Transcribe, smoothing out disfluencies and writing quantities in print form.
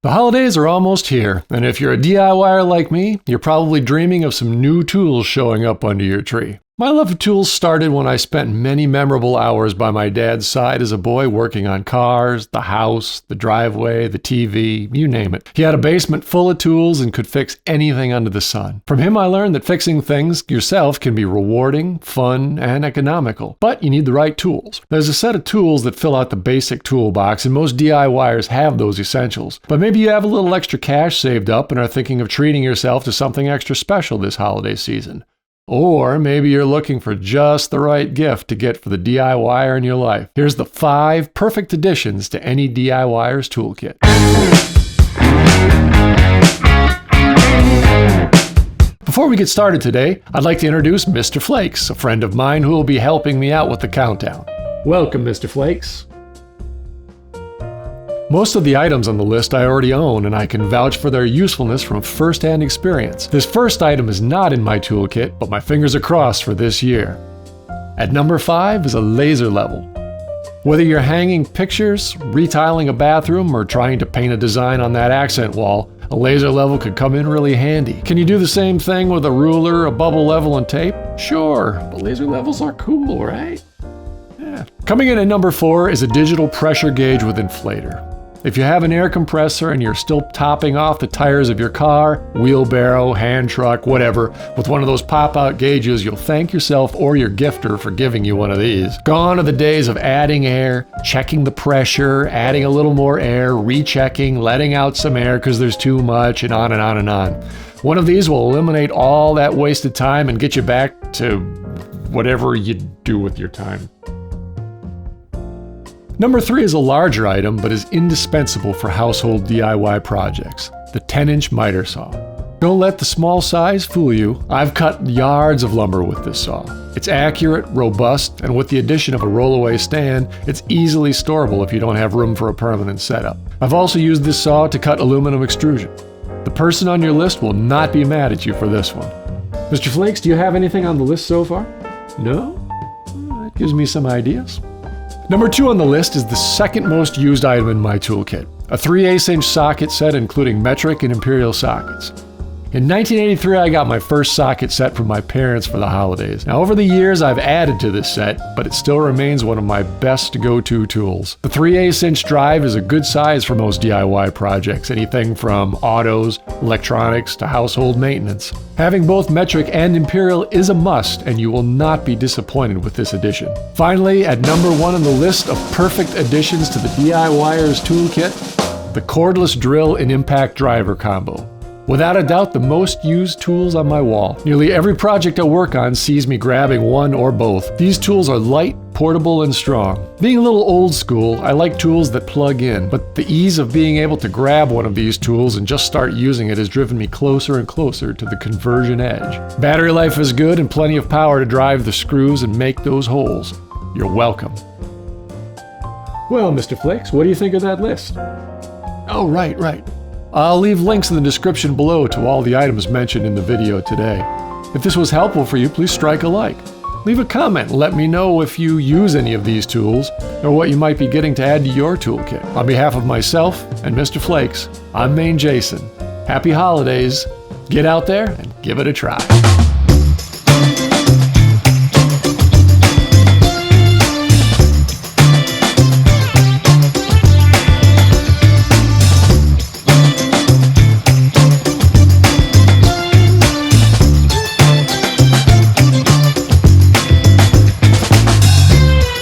The holidays are almost here, and if you're a DIYer like me, you're probably dreaming of some new tools showing up under your tree. My love of tools started when I spent many memorable hours by my dad's side as a boy working on cars, the house, the driveway, the TV, you name it. He had a basement full of tools and could fix anything under the sun. From him I learned that fixing things yourself can be rewarding, fun, and economical, but you need the right tools. There's a set of tools that fill out the basic toolbox, and most DIYers have those essentials. But maybe you have a little extra cash saved up and are thinking of treating yourself to something extra special this holiday season. Or maybe you're looking for just the right gift to get for the DIYer in your life. Here's the 5 perfect additions to any DIYer's toolkit. Before we get started today, I'd like to introduce Mr. Flakes, a friend of mine who will be helping me out with the countdown. Welcome, Mr. Flakes. Most of the items on the list I already own, and I can vouch for their usefulness from first-hand experience. This first item is not in my toolkit, but my fingers are crossed for this year. At number 5 is a laser level. Whether you're hanging pictures, retiling a bathroom, or trying to paint a design on that accent wall, a laser level could come in really handy. Can you do the same thing with a ruler, a bubble level, and tape? Sure, but laser levels are cool, right? Yeah. Coming in at number 4 is a digital pressure gauge with inflator. If you have an air compressor and you're still topping off the tires of your car, wheelbarrow, hand truck, whatever, with one of those pop-out gauges, you'll thank yourself or your gifter for giving you one of these. Gone are the days of adding air, checking the pressure, adding a little more air, rechecking, letting out some air because there's too much, and on and on and on. One of these will eliminate all that wasted time and get you back to whatever you do with your time. Number 3 is a larger item, but is indispensable for household DIY projects, the 10-inch miter saw. Don't let the small size fool you. I've cut yards of lumber with this saw. It's accurate, robust, and with the addition of a roll-away stand, it's easily storable if you don't have room for a permanent setup. I've also used this saw to cut aluminum extrusion. The person on your list will not be mad at you for this one. Mr. Flakes, do you have anything on the list so far? No? Well, that gives me some ideas. Number 2 on the list is the second most used item in my toolkit, a 3/8-inch socket set including metric and imperial sockets. In 1983, I got my first socket set from my parents for the holidays. Now, over the years, I've added to this set, but it still remains one of my best go-to tools. The 3/8-inch drive is a good size for most DIY projects, anything from autos, electronics, to household maintenance. Having both metric and imperial is a must, and you will not be disappointed with this addition. Finally, at number 1 on the list of perfect additions to the DIYer's toolkit, the cordless drill and impact driver combo. Without a doubt, the most used tools on my wall. Nearly every project I work on sees me grabbing one or both. These tools are light, portable, and strong. Being a little old school, I like tools that plug in, but the ease of being able to grab one of these tools and just start using it has driven me closer and closer to the conversion edge. Battery life is good and plenty of power to drive the screws and make those holes. You're welcome. Well, Mr. Flakes, what do you think of that list? Oh, right. I'll leave links in the description below to all the items mentioned in the video today. If this was helpful for you, please strike a like. Leave a comment and let me know if you use any of these tools or what you might be getting to add to your toolkit. On behalf of myself and Mr. Flakes, I'm Maine Jason. Happy holidays. Get out there and give it a try.